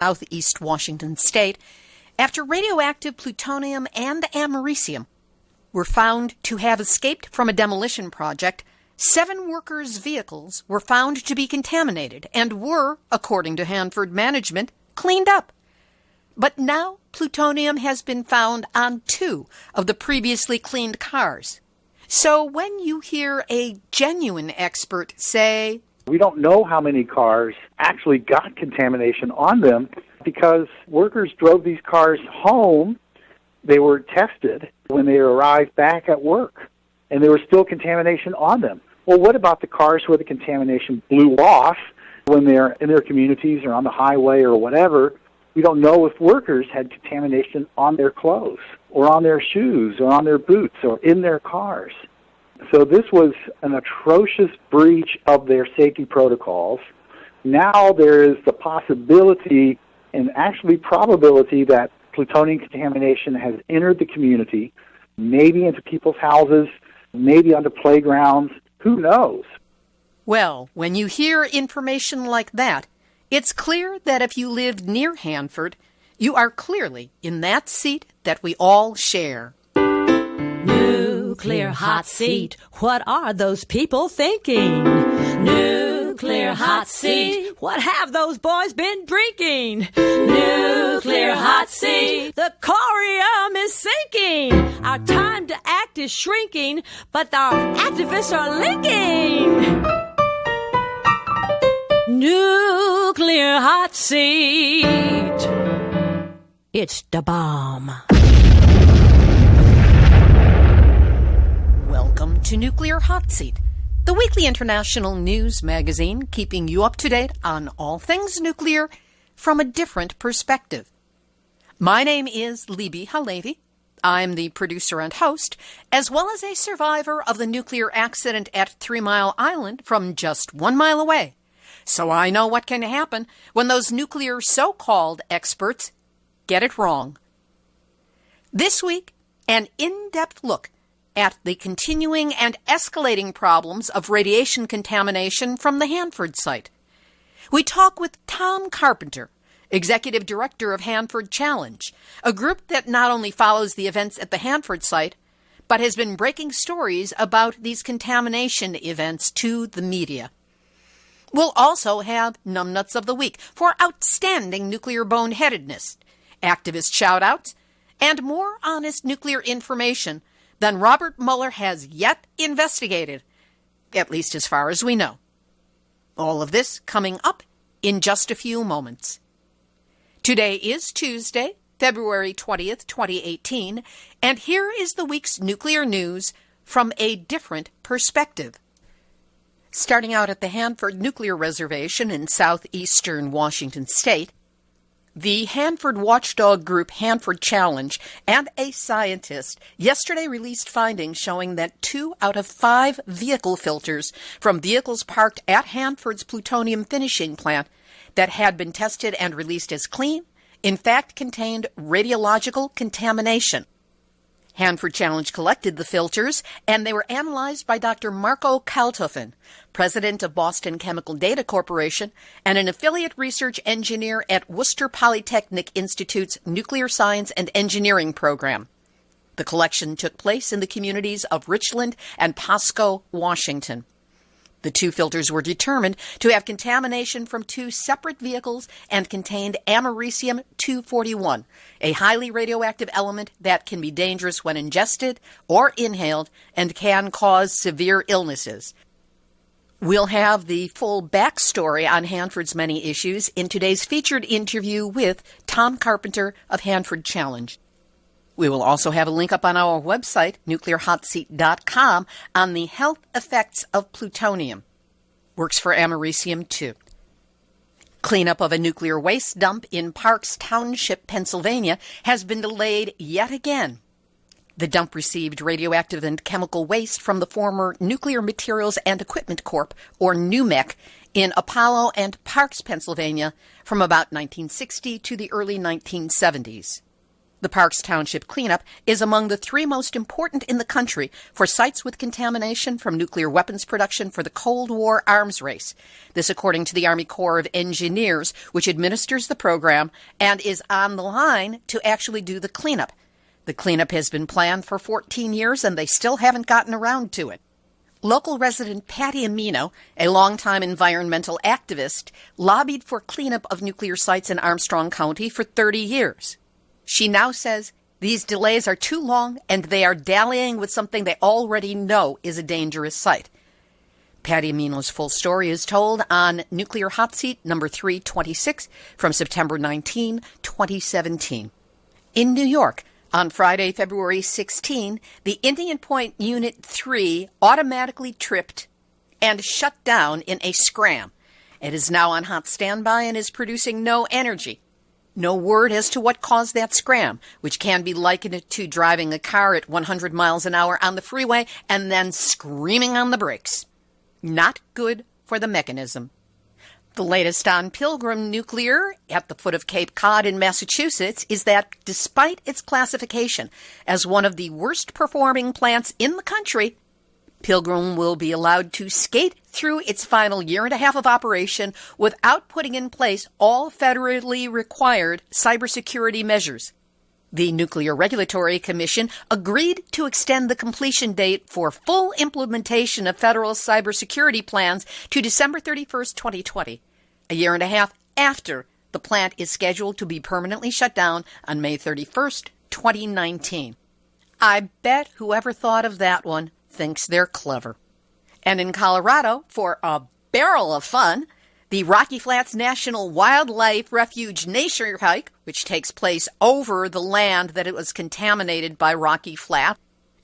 southeast Washington state, after radioactive plutonium and americium were found to have escaped from a demolition project. 7 workers' vehicles were found to be contaminated and were, according to Hanford management, cleaned up. But now plutonium has been found on 2 of the previously cleaned cars. So when you hear a genuine expert say, "We don't know how many cars actually got contamination on them because workers drove these cars home. They were tested when they arrived back at work, and there was still contamination on them." Well, what about the cars where the contamination blew off when they're in their communities or on the highway or whatever? We don't know if workers had contamination on their clothes or on their shoes or on their boots or in their cars. So this was an atrocious breach of their safety protocols. Now there is the possibility and actually probability that plutonium contamination has entered the community, maybe into people's houses, maybe onto playgrounds. Who knows? Well, when you hear information like that, it's clear that if you lived near Hanford, you are clearly in that seat that we all share. Nuclear hot seat, what are those people thinking? Nuclear hot seat, what have those boys been drinking? Nuclear hot seat, the corium is sinking. Our time to act is shrinking, but our activists are linking. Nuclear hot seat, it's the bomb. Welcome to Nuclear Hot Seat, the weekly international news magazine keeping you up to date on all things nuclear from a different perspective. My name is Libby Halevi. I'm the producer and host, as well as a survivor of the nuclear accident at 3 Mile Island from just 1 mile away. So I know what can happen when those nuclear so-called experts get it wrong. This week, an in-depth look at the continuing and escalating problems of radiation contamination from the Hanford site. We talk with Tom Carpenter, Executive Director of Hanford Challenge, a group that not only follows the events at the Hanford site, but has been breaking stories about these contamination events to the media. We'll also have Numbnuts of the Week for outstanding nuclear boneheadedness, activist shout-outs, and more honest nuclear information than Robert Mueller has yet investigated, at least as far as we know. All of this coming up in just a few moments. Today is Tuesday, February 20th, 2018, and here is the week's nuclear news from a different perspective. Starting out at the Hanford Nuclear Reservation in southeastern Washington state, the Hanford watchdog group Hanford Challenge and a scientist yesterday released findings showing that 2 out of 5 vehicle filters from vehicles parked at Hanford's Plutonium Finishing Plant that had been tested and released as clean, in fact contained radiological contamination. Hanford Challenge collected the filters, and they were analyzed by Dr. Marco Kaltofen, president of Boston Chemical Data Corporation and an affiliate research engineer at Worcester Polytechnic Institute's Nuclear Science and Engineering program. The collection took place in the communities of Richland and Pasco, Washington. The 2 filters were determined to have contamination from 2 separate vehicles and contained americium-241, a highly radioactive element that can be dangerous when ingested or inhaled and can cause severe illnesses. We'll have the full backstory on Hanford's many issues in today's featured interview with Tom Carpenter of Hanford Challenge. We will also have a link up on our website, nuclearhotseat.com, on the health effects of plutonium. Works for americium, too. Cleanup of a nuclear waste dump in Parks Township, Pennsylvania, has been delayed yet again. The dump received radioactive and chemical waste from the former Nuclear Materials and Equipment Corp., or NUMEC, in Apollo and Parks, Pennsylvania, from about 1960 to the early 1970s. The Parks Township cleanup is among the 3 most important in the country for sites with contamination from nuclear weapons production for the Cold War arms race. This according to the Army Corps of Engineers, which administers the program and is on the line to actually do the cleanup. The cleanup has been planned for 14 years and they still haven't gotten around to it. Local resident Patty Amino, a longtime environmental activist, lobbied for cleanup of nuclear sites in Armstrong County for 30 years. She now says these delays are too long and they are dallying with something they already know is a dangerous site. Patty Amino's full story is told on Nuclear Hotseat number 326 from September 19, 2017. In New York, on Friday, February 16, the Indian Point Unit 3 automatically tripped and shut down in a scram. It is now on hot standby and is producing no energy. No word as to what caused that scram, which can be likened to driving a car at 100 miles an hour on the freeway and then screaming on the brakes. Not good for the mechanism. The latest on Pilgrim Nuclear at the foot of Cape Cod in Massachusetts is that despite its classification as one of the worst performing plants in the country, Pilgrim will be allowed to skate through its final year and a half of operation without putting in place all federally required cybersecurity measures. The Nuclear Regulatory Commission agreed to extend the completion date for full implementation of federal cybersecurity plans to December 31st, 2020, a year and a half after the plant is scheduled to be permanently shut down on May 31st, 2019. I bet whoever thought of that one thinks they're clever. And in Colorado, for a barrel of fun, the Rocky Flats National Wildlife Refuge nature hike, which takes place over the land that it was contaminated by Rocky Flat,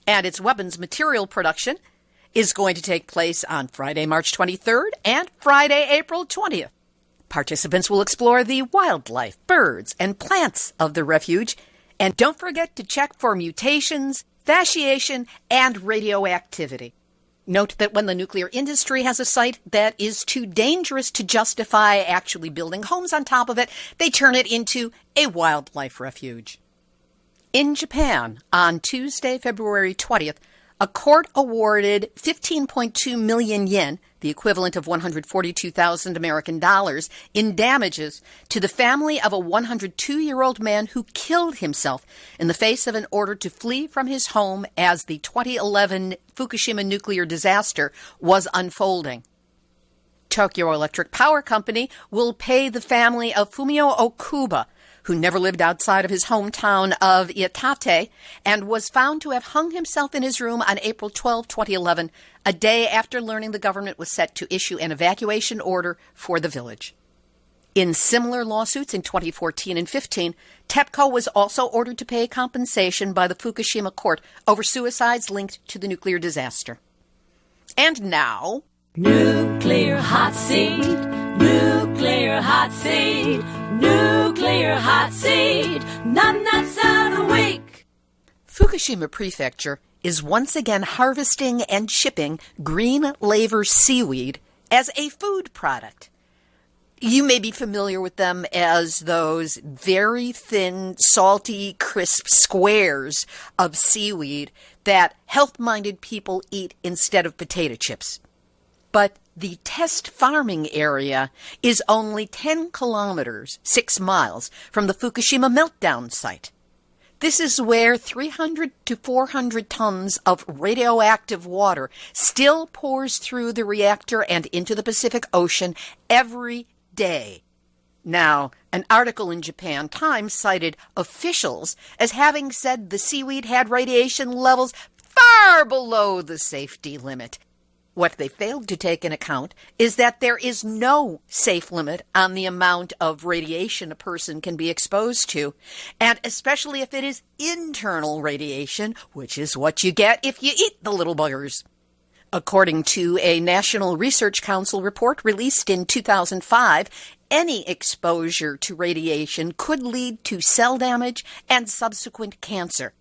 and its weapons material production, is going to take place on Friday, March 23rd and Friday, April 20th. Participants will explore the wildlife, birds, and plants of the refuge, and don't forget to check for mutations, fasciation, and radioactivity. Note that when the nuclear industry has a site that is too dangerous to justify actually building homes on top of it, they turn it into a wildlife refuge. In Japan, on Tuesday, February 20th, a court awarded 15.2 million yen, the equivalent of 142,000 American dollars, in damages to the family of a 102-year-old man who killed himself in the face of an order to flee from his home as the 2011 Fukushima nuclear disaster was unfolding. Tokyo Electric Power Company will pay the family of Fumio Okuba, who never lived outside of his hometown of Iitate and was found to have hung himself in his room on April 12, 2011, a day after learning the government was set to issue an evacuation order for the village. In similar lawsuits in 2014 and 15, TEPCO was also ordered to pay compensation by the Fukushima court over suicides linked to the nuclear disaster. And now, Nuclear hot seat, nuclear hot seat, nuclear hot seat, nuts out a week. Fukushima Prefecture is once again harvesting and shipping green laver seaweed as a food product. You may be familiar with them as those very thin, salty, crisp squares of seaweed that health-minded people eat instead of potato chips. But the test farming area is only 10 kilometers, 6 miles, from the Fukushima meltdown site. This is where 300 to 400 tons of radioactive water still pours through the reactor and into the Pacific Ocean every day. Now, an article in Japan Times cited officials as having said the seaweed had radiation levels far below the safety limit. What they failed to take into account is that there is no safe limit on the amount of radiation a person can be exposed to, and especially if it is internal radiation, which is what you get if you eat the little buggers. According to a National Research Council report released in 2005, any exposure to radiation could lead to cell damage and subsequent cancer.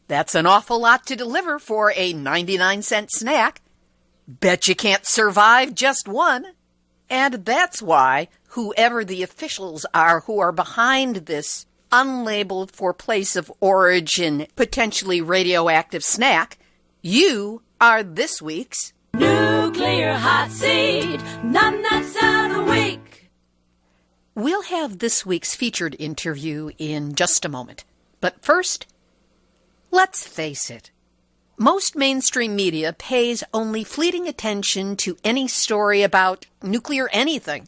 That's an awful lot to deliver for a 99-cent snack. Bet you can't survive just one. And that's why whoever the officials are who are behind this unlabeled for place of origin, potentially radioactive snack, you are this week's Nuclear Hot Seat, none that's out a week. We'll have this week's featured interview in just a moment. But first, let's face it. Most mainstream media pays only fleeting attention to any story about nuclear anything,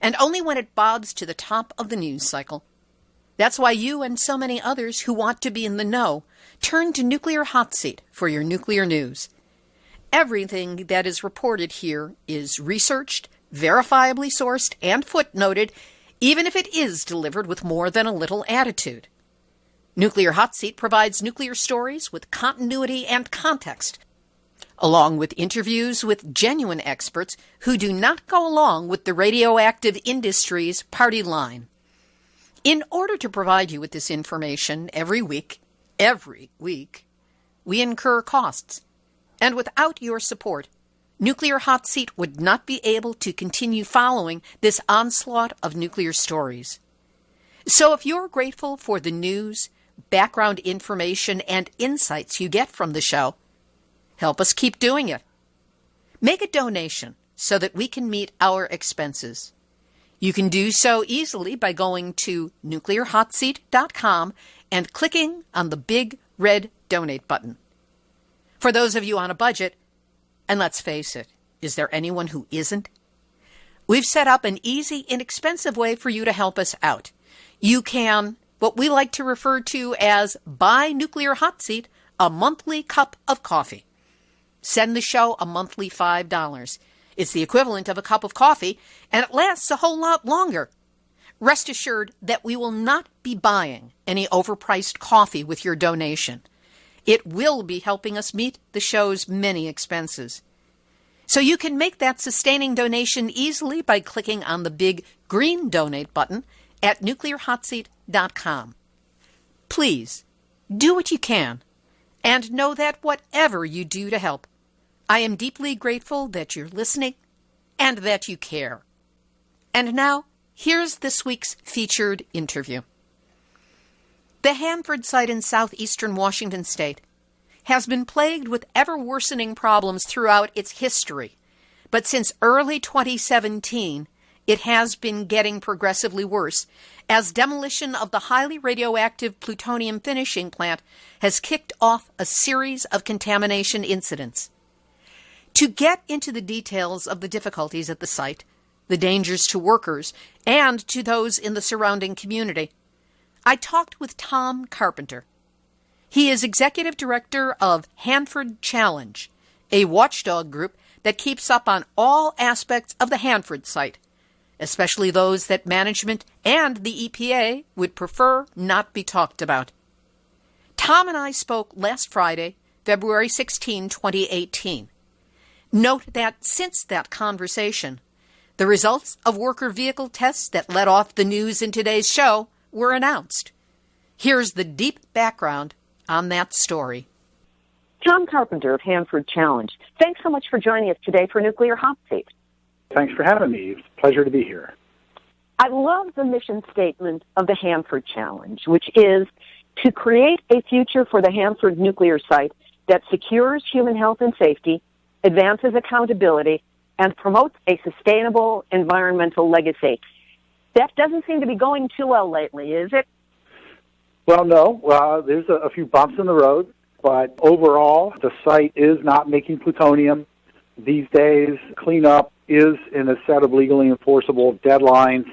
and only when it bobs to the top of the news cycle. That's why you and so many others who want to be in the know turn to Nuclear Hot Seat for your nuclear news. Everything that is reported here is researched, verifiably sourced, and footnoted, even if it is delivered with more than a little attitude. Nuclear Hot Seat provides nuclear stories with continuity and context, along with interviews with genuine experts who do not go along with the radioactive industry's party line. In order to provide you with this information every week, we incur costs. And without your support, Nuclear Hot Seat would not be able to continue following this onslaught of nuclear stories. So if you're grateful for the news, background information, and insights you get from the show, help us keep doing it. Make a donation so that we can meet our expenses. You can do so easily by going to nuclearhotseat.com and clicking on the big red donate button. For those of you on a budget, and let's face it, is there anyone who isn't? We've set up an easy, inexpensive way for you to help us out. You can, what we like to refer to as buy Nuclear Hot Seat, a monthly cup of coffee. Send the show a monthly $5. It's the equivalent of a cup of coffee, and it lasts a whole lot longer. Rest assured that we will not be buying any overpriced coffee with your donation. It will be helping us meet the show's many expenses. So you can make that sustaining donation easily by clicking on the big green donate button at nuclearhotseat.com. Please, do what you can, and know that whatever you do to help, I am deeply grateful that you're listening and that you care. And now, here's this week's featured interview. The Hanford site in southeastern Washington state has been plagued with ever-worsening problems throughout its history, but since early 2017, it has been getting progressively worse as demolition of the highly radioactive Plutonium Finishing Plant has kicked off a series of contamination incidents. To get into the details of the difficulties at the site, the dangers to workers, and to those in the surrounding community, I talked with Tom Carpenter. He is executive director of Hanford Challenge, a watchdog group that keeps up on all aspects of the Hanford site, especially those that management and the EPA would prefer not be talked about. Tom and I spoke last Friday, February 16, 2018. Note that since that conversation, the results of worker vehicle tests that led off the news in today's show were announced. Here's the deep background on that story. Tom Carpenter of Hanford Challenge, thanks so much for joining us today for Nuclear Hot Seat. Thanks for having me. It's a pleasure to be here. I love the mission statement of the Hanford Challenge, which is to create a future for the Hanford nuclear site that secures human health and safety, advances accountability, and promotes a sustainable environmental legacy. That doesn't seem to be going too well lately, is it? Well, no. There's a few bumps in the road, but overall, the site is not making plutonium. These days, cleanup is in a set of legally enforceable deadlines.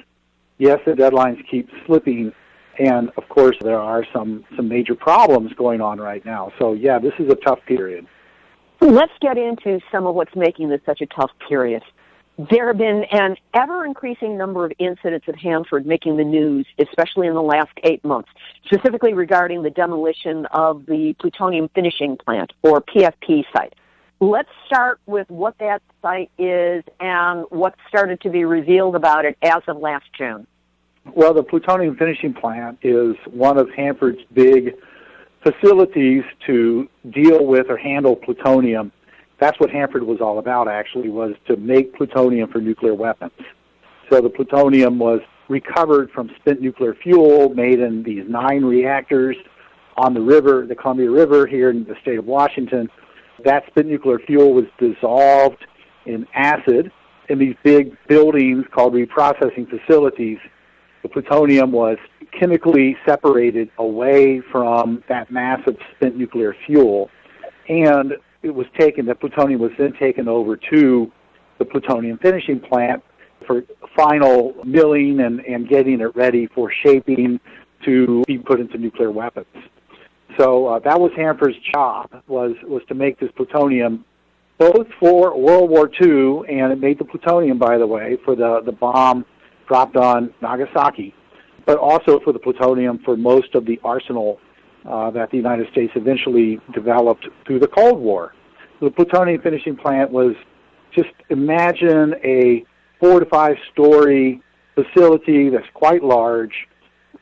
Yes, the deadlines keep slipping, and of course, there are some major problems going on right now. So, yeah, this is a tough period. Let's get into some of what's making this such a tough period. There have been an ever-increasing number of incidents at Hanford making the news, especially in the last 8 months, specifically regarding the demolition of the Plutonium Finishing Plant, or PFP site. Let's start with what that site is and what started to be revealed about it as of last June. Well, the Plutonium Finishing Plant is one of Hanford's big facilities to deal with or handle plutonium. That's what Hanford was all about, actually, was to make plutonium for nuclear weapons. So the plutonium was recovered from spent nuclear fuel made in these 9 reactors on the river, the Columbia River here in the state of Washington. That spent nuclear fuel was dissolved in acid in these big buildings called reprocessing facilities. The plutonium was chemically separated away from that massive spent nuclear fuel, and the plutonium was then taken over to the Plutonium Finishing Plant for final milling and getting it ready for shaping to be put into nuclear weapons. So that was Hanford's job, was to make this plutonium both for World War II, and it made the plutonium, by the way, for the bomb dropped on Nagasaki, but also for the plutonium for most of the arsenal that the United States eventually developed through the Cold War. The Plutonium Finishing Plant was, just imagine a 4 to 5 story facility that's quite large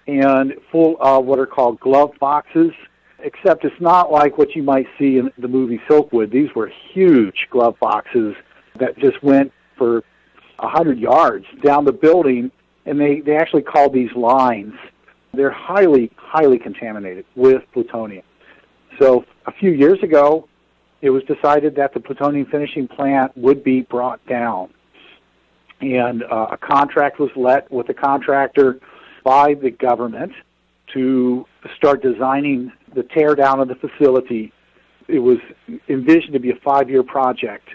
and full of what are called glove boxes, except it's not like what you might see in the movie Silkwood. These were huge glove boxes that just went for 100 yards down the building, and they actually called these lines. They're highly, highly contaminated with plutonium. So a few years ago, it was decided that the Plutonium Finishing Plant would be brought down. And a contract was let with the contractor by the government to start designing the tear down of the facility. It was envisioned to be a 5-year project.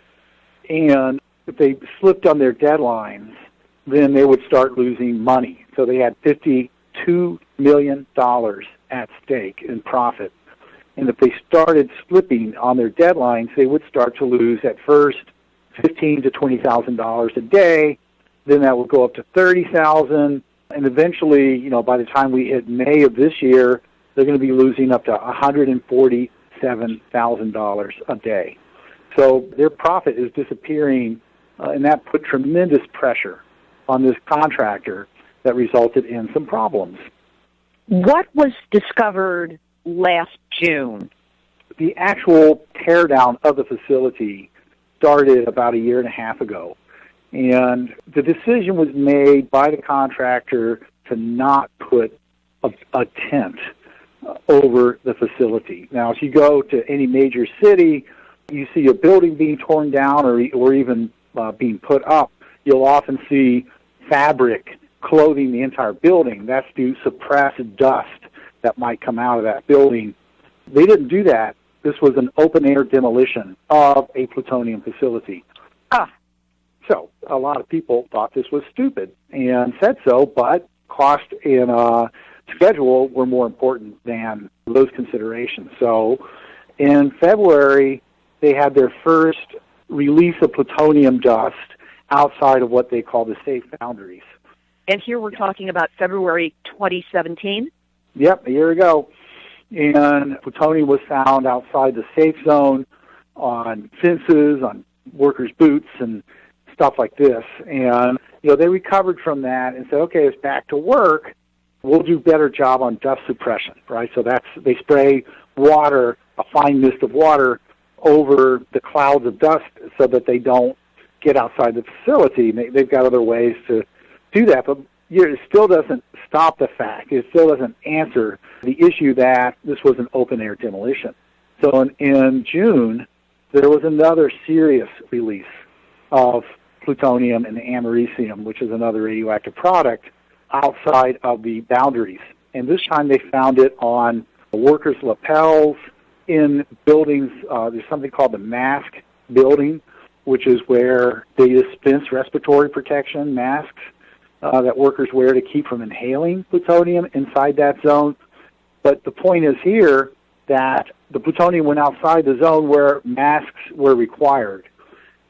And if they slipped on their deadlines, then they would start losing money. So they had $52 million at stake in profit. And if they started slipping on their deadlines, they would start to lose at first $15,000 to $20,000 a day. Then that would go up to $30,000, and eventually, by the time we hit May of this year, they're going to be losing up to $147,000 a day. So their profit is disappearing, and that put tremendous pressure on this contractor that resulted in some problems. What was discovered last June? The actual teardown of the facility started about 1.5 years ago. And the decision was made by the contractor to not put a tent over the facility. Now, if you go to any major city, you see a building being torn down or even being put up, you'll often see fabric clothing the entire building. That's to suppress dust that might come out of that building. They didn't do that. This was an open-air demolition of a plutonium facility. So a lot of people thought this was stupid and said so, but cost and schedule were more important than those considerations. So in February, they had their first release of plutonium dust outside of what they call the safe boundaries. And here we're talking about February 2017? Yep, a year ago. And plutonium was found outside the safe zone on fences, on workers' boots, and stuff like this. And, they recovered from that and said, okay, it's back to work. We'll do a better job on dust suppression, right? So they spray water, a fine mist of water, over the clouds of dust so that they don't get outside the facility. They've got other ways to do that, but it still doesn't stop the fact. It still doesn't answer the issue that this was an open-air demolition. So in June, there was another serious release of plutonium and americium, which is another radioactive product, outside of the boundaries. And this time they found it on workers' lapels, in buildings. There's something called the mask building, which is where they dispense respiratory protection masks that workers wear to keep from inhaling plutonium inside that zone. But the point is here that the plutonium went outside the zone where masks were required.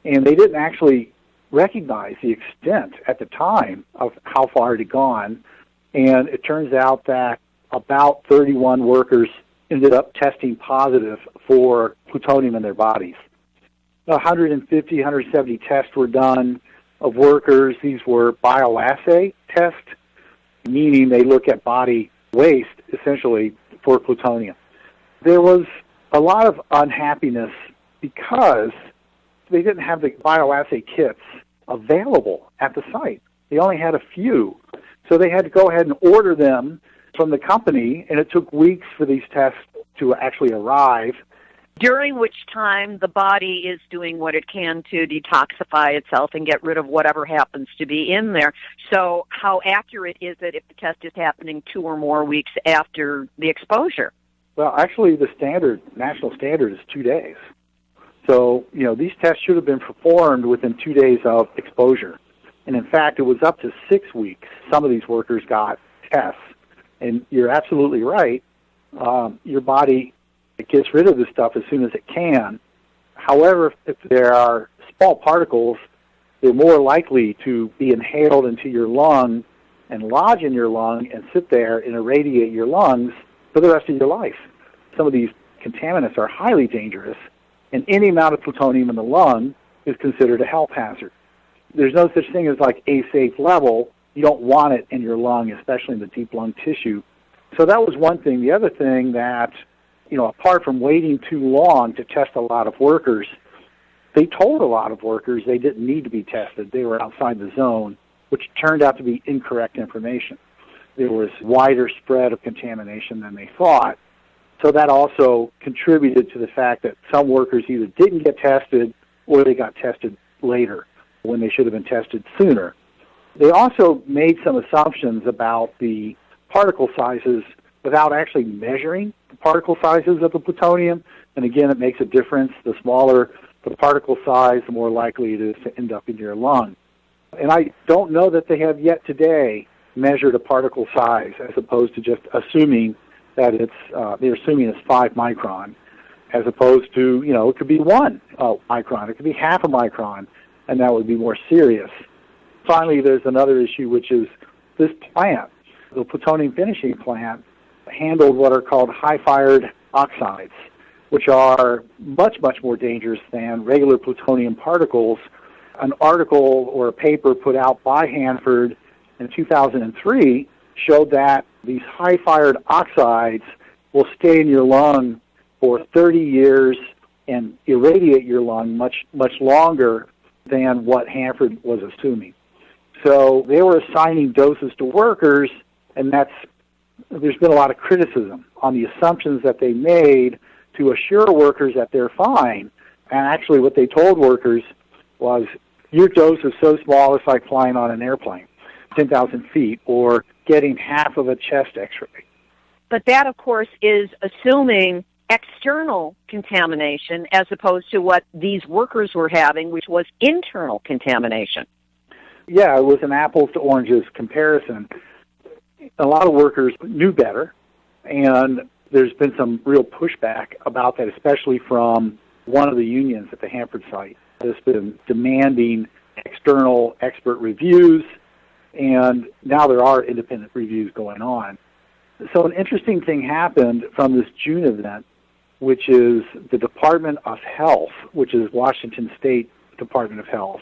And they didn't actually recognize the extent at the time of how far it had gone. And it turns out that about 31 workers ended up testing positive for plutonium in their bodies. 150, 170 tests were done of workers. These were bioassay tests, meaning they look at body waste, essentially, for plutonium. There was a lot of unhappiness because they didn't have the bioassay kits available at the site. They only had a few. So they had to go ahead and order them from the company, and it took weeks for these tests to actually arrive. During which time the body is doing what it can to detoxify itself and get rid of whatever happens to be in there. So how accurate is it if the test is happening 2 or more weeks after the exposure? Well, actually, the national standard is 2 days. So, these tests should have been performed within 2 days of exposure. And in fact, it was up to 6 weeks. Some of these workers got tests. And you're absolutely right. Your body gets rid of this stuff as soon as it can. However, if there are small particles, they're more likely to be inhaled into your lung and lodge in your lung and sit there and irradiate your lungs for the rest of your life. Some of these contaminants are highly dangerous, and any amount of plutonium in the lung is considered a health hazard. There's no such thing as like a safe level. You don't want it in your lung, especially in the deep lung tissue. So that was one thing. The other thing that, apart from waiting too long to test a lot of workers, they told a lot of workers they didn't need to be tested. They were outside the zone, which turned out to be incorrect information. There was wider spread of contamination than they thought. So that also contributed to the fact that some workers either didn't get tested or they got tested later when they should have been tested sooner. They also made some assumptions about the particle sizes without actually measuring the particle sizes of the plutonium. And again, it makes a difference. The smaller the particle size, the more likely it is to end up in your lung. And I don't know that they have yet today measured a particle size as opposed to just assuming that they're assuming it's 5 micron, as opposed to, it could be 1 micron, it could be half a micron, and that would be more serious. Finally, there's another issue, which is this plant, the Plutonium Finishing Plant, handled what are called high-fired oxides, which are much, much more dangerous than regular plutonium particles. An article or a paper put out by Hanford in 2003 showed that these high-fired oxides will stay in your lung for 30 years and irradiate your lung much, much longer than what Hanford was assuming. So they were assigning doses to workers, and there's been a lot of criticism on the assumptions that they made to assure workers that they're fine. And actually what they told workers was, your dose is so small it's like flying on an airplane, 10,000 feet, or getting half of a chest x-ray. But that, of course, is assuming external contamination as opposed to what these workers were having, which was internal contamination. Yeah, it was an apples to oranges comparison. A lot of workers knew better, and there's been some real pushback about that, especially from one of the unions at the Hanford site. Has been demanding external expert reviews, and now there are independent reviews going on. So an interesting thing happened from this June event, which is the Department of Health, which is Washington State Department of Health,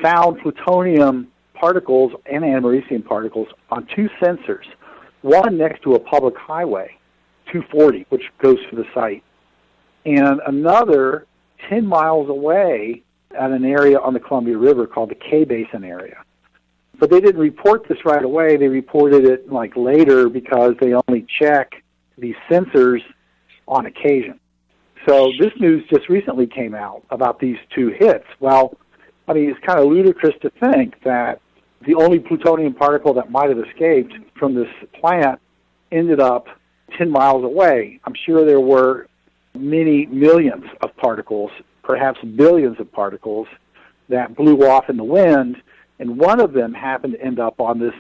found plutonium particles and americium particles on 2 sensors, one next to a public highway, 240, which goes to the site, and another 10 miles away at an area on the Columbia River called the K-Basin area. But they didn't report this right away. They reported it later because they only check these sensors on occasion. So this news just recently came out about these 2 hits. Well, I mean, it's kind of ludicrous to think that the only plutonium particle that might have escaped from this plant ended up 10 miles away. I'm sure there were many millions of particles, perhaps billions of particles, that blew off in the wind, and one of them happened to end up on this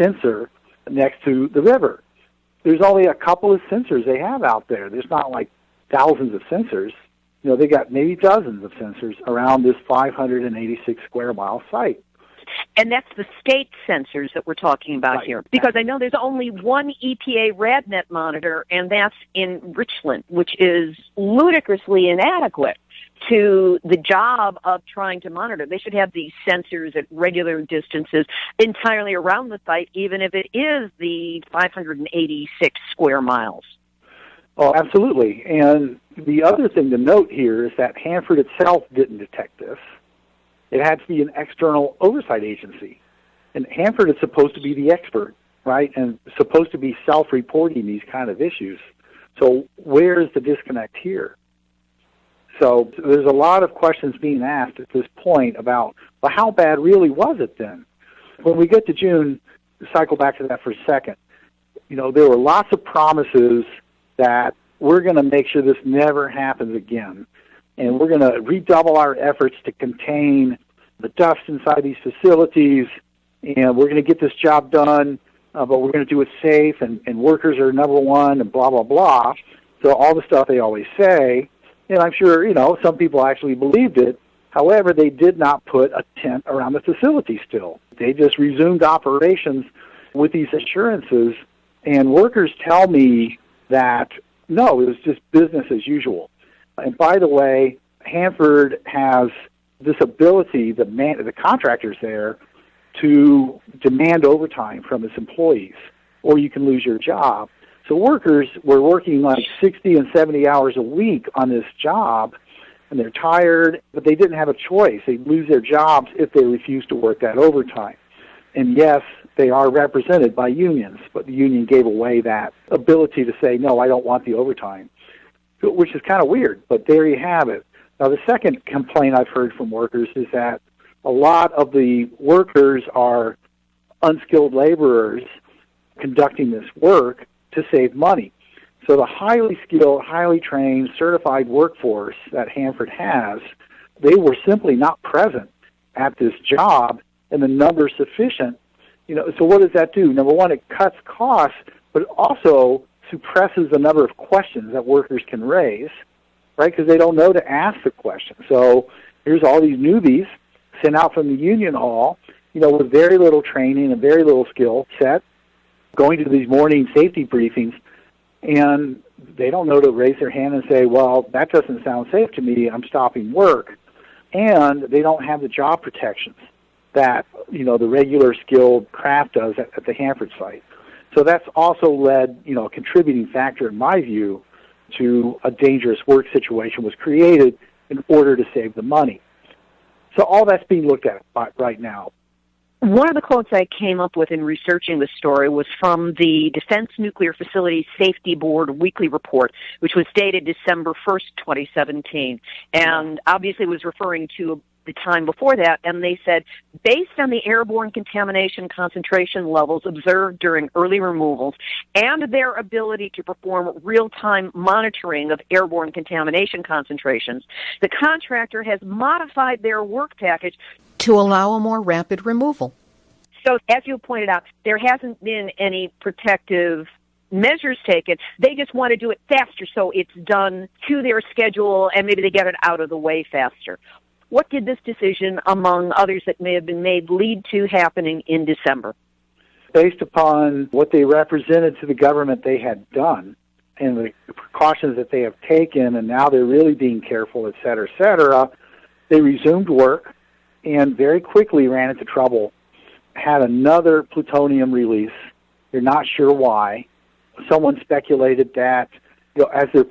sensor next to the river. There's only a couple of sensors they have out there. There's not like thousands of sensors. They got maybe dozens of sensors around this 586 square mile site. And that's the state sensors that we're talking about here. Because I know there's only one EPA RadNet monitor, and that's in Richland, which is ludicrously inadequate to the job of trying to monitor. They should have these sensors at regular distances entirely around the site, even if it is the 586 square miles. Oh, absolutely. And the other thing to note here is that Hanford itself didn't detect this. It had to be an external oversight agency. And Hanford is supposed to be the expert, right, and supposed to be self-reporting these kind of issues. So where is the disconnect here? So there's a lot of questions being asked at this point about, well, how bad really was it then? When we get to June, cycle back to that for a second, there were lots of promises that we're going to make sure this never happens again, and we're going to redouble our efforts to contain the dust inside these facilities, and we're going to get this job done, but we're going to do it safe, and workers are number one, and blah, blah, blah. So all the stuff they always say, and I'm sure, some people actually believed it. However, they did not put a tent around the facility still. They just resumed operations with these assurances, and workers tell me that, no, it was just business as usual. And by the way, Hanford has this ability, the contractors there, to demand overtime from its employees, or you can lose your job. So workers were working like 60 and 70 hours a week on this job, and they're tired, but they didn't have a choice. They'd lose their jobs if they refused to work that overtime. And yes, they are represented by unions, but the union gave away that ability to say, no, I don't want the overtime, which is kind of weird, but there you have it. Now, the second complaint I've heard from workers is that a lot of the workers are unskilled laborers conducting this work to save money. So the highly skilled, highly trained, certified workforce that Hanford has, they were simply not present at this job in the numbers sufficient. So what does that do? Number one, it cuts costs, but it also suppresses the number of questions that workers can raise, right? Because they don't know to ask the question. So here's all these newbies sent out from the union hall, with very little training and very little skill set, going to these morning safety briefings, and they don't know to raise their hand and say, well, that doesn't sound safe to me, I'm stopping work. And they don't have the job protections that, the regular skilled craft does at the Hanford site. So that's also led, a contributing factor, in my view, to a dangerous work situation was created in order to save the money. So all that's being looked at right now. One of the quotes I came up with in researching the story was from the Defense Nuclear Facilities Safety Board weekly report, which was dated December 1st, 2017, and obviously was referring to the time before that, and they said, based on the airborne contamination concentration levels observed during early removals and their ability to perform real-time monitoring of airborne contamination concentrations, the contractor has modified their work package to allow a more rapid removal. So, as you pointed out, there hasn't been any protective measures taken. They just want to do it faster, so it's done to their schedule, and maybe they get it out of the way faster. What did this decision, among others that may have been made, lead to happening in December? Based upon what they represented to the government they had done and the precautions that they have taken, and now they're really being careful, et cetera, they resumed work and very quickly ran into trouble, had another plutonium release. They're not sure why. Someone speculated that, as they're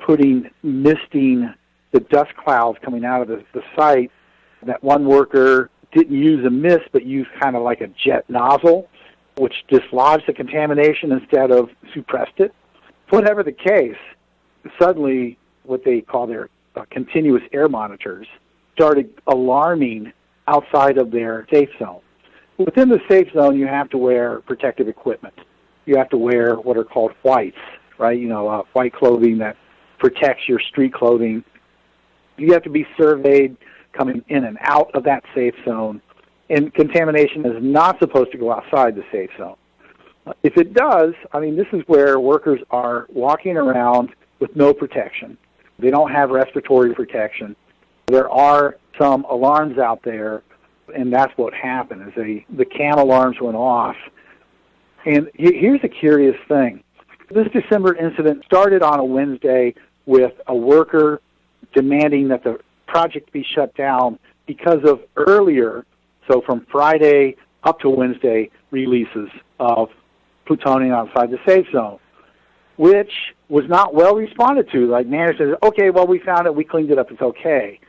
misting the dust clouds coming out of the site, that one worker didn't use a mist but used kind of like a jet nozzle, which dislodged the contamination instead of suppressed it. Whatever the case, suddenly what they call their continuous air monitors started alarming outside of their safe zone. Within the safe zone, you have to wear protective equipment. You have to wear what are called whites, right? White clothing that protects your street clothing. You have to be surveyed coming in and out of that safe zone, and contamination is not supposed to go outside the safe zone. If it does, this is where workers are walking around with no protection. They don't have respiratory protection. There are some alarms out there, and that's what happened, is the CAM alarms went off. And here's a curious thing. This December incident started on a Wednesday with a worker demanding that the project be shut down because of earlier, so from Friday up to Wednesday, releases of plutonium outside the safe zone, which was not well responded to. Like, management said, okay, well, we found it, we cleaned it up, it's okay.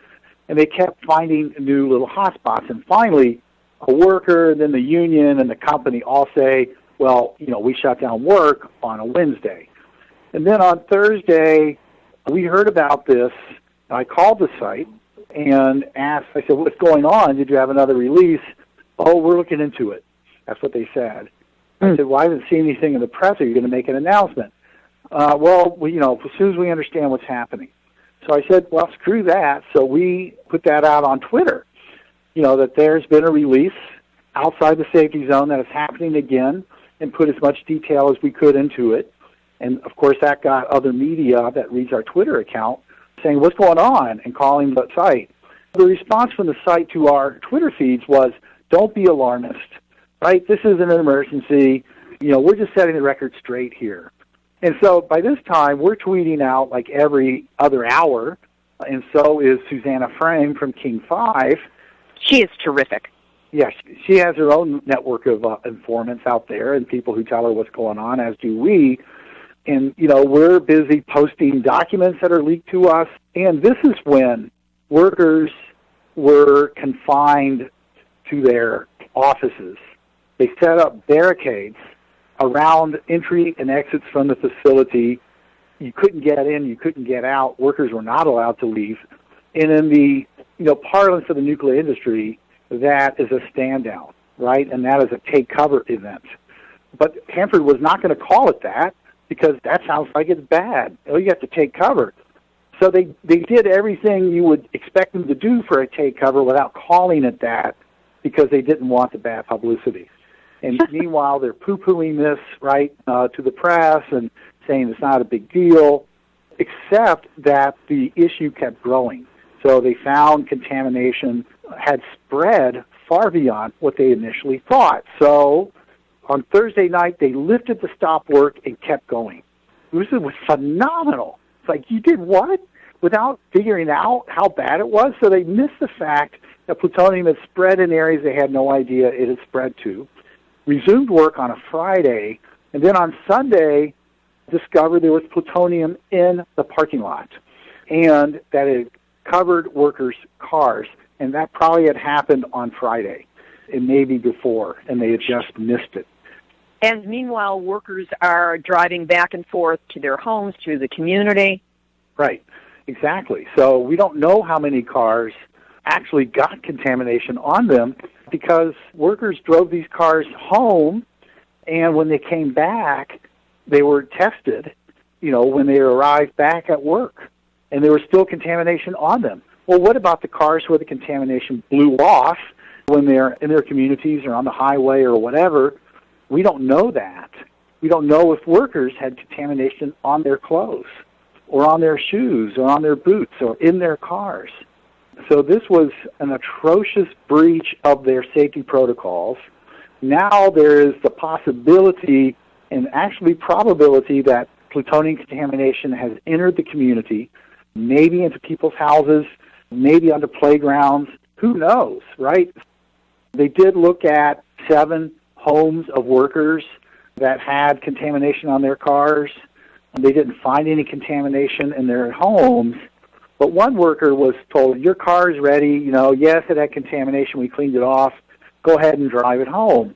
And they kept finding new little hotspots. And finally, a worker, and then the union and the company all say, well, we shut down work on a Wednesday. And then on Thursday, we heard about this. I called the site and asked, I said, what's going on? Did you have another release? Oh, we're looking into it. That's what they said. I said, well, I haven't seen anything in the press. Are you going to make an announcement? Well, as soon as we understand what's happening. So I said, well, screw that. So we put that out on Twitter, that there's been a release outside the safety zone that is happening again, and put as much detail as we could into it. And, of course, that got other media that reads our Twitter account saying, what's going on, and calling the site. The response from the site to our Twitter feeds was, don't be alarmist, right? This is an emergency. We're just setting the record straight here. And so by this time, we're tweeting out like every other hour, and so is Susanna Frame from King 5. She is terrific. Yes, she has her own network of informants out there and people who tell her what's going on, as do we. And, we're busy posting documents that are leaked to us. And this is when workers were confined to their offices. They set up barricades around entry and exits from the facility. You couldn't get in, you couldn't get out. Workers were not allowed to leave. And in the, parlance of the nuclear industry, that is a stand down, right? And that is a take cover event. But Hanford was not going to call it that because that sounds like it's bad. You have to take cover. So they did everything you would expect them to do for a take cover without calling it that because they didn't want the bad publicity. And meanwhile, they're poo-pooing this, right, to the press and saying it's not a big deal, except that the issue kept growing. So they found contamination had spread far beyond what they initially thought. So on Thursday night, they lifted the stop work and kept going. This was phenomenal. It's like, you did what? Without figuring out how bad it was? So they missed the fact that plutonium had spread in areas they had no idea it had spread to. Resumed work on a Friday, and then on Sunday discovered there was plutonium in the parking lot, and that it covered workers' cars, and that probably had happened on Friday, and maybe before, and they had just missed it. And meanwhile, workers are driving back and forth to their homes, to the community. Right, exactly. So we don't know how many cars actually got contamination on them because workers drove these cars home, and when they came back, they were tested, when they arrived back at work, and there was still contamination on them. Well, what about the cars where the contamination blew off when they're in their communities or on the highway or whatever? We don't know that. We don't know if workers had contamination on their clothes or on their shoes or on their boots or in their cars. So this was an atrocious breach of their safety protocols. Now there is the possibility and actually probability that plutonium contamination has entered the community, maybe into people's houses, maybe onto playgrounds. Who knows, right? They did look at 7 homes of workers that had contamination on their cars. They didn't find any contamination in their homes. But one worker was told, your car's ready, yes, it had contamination, we cleaned it off, go ahead and drive it home.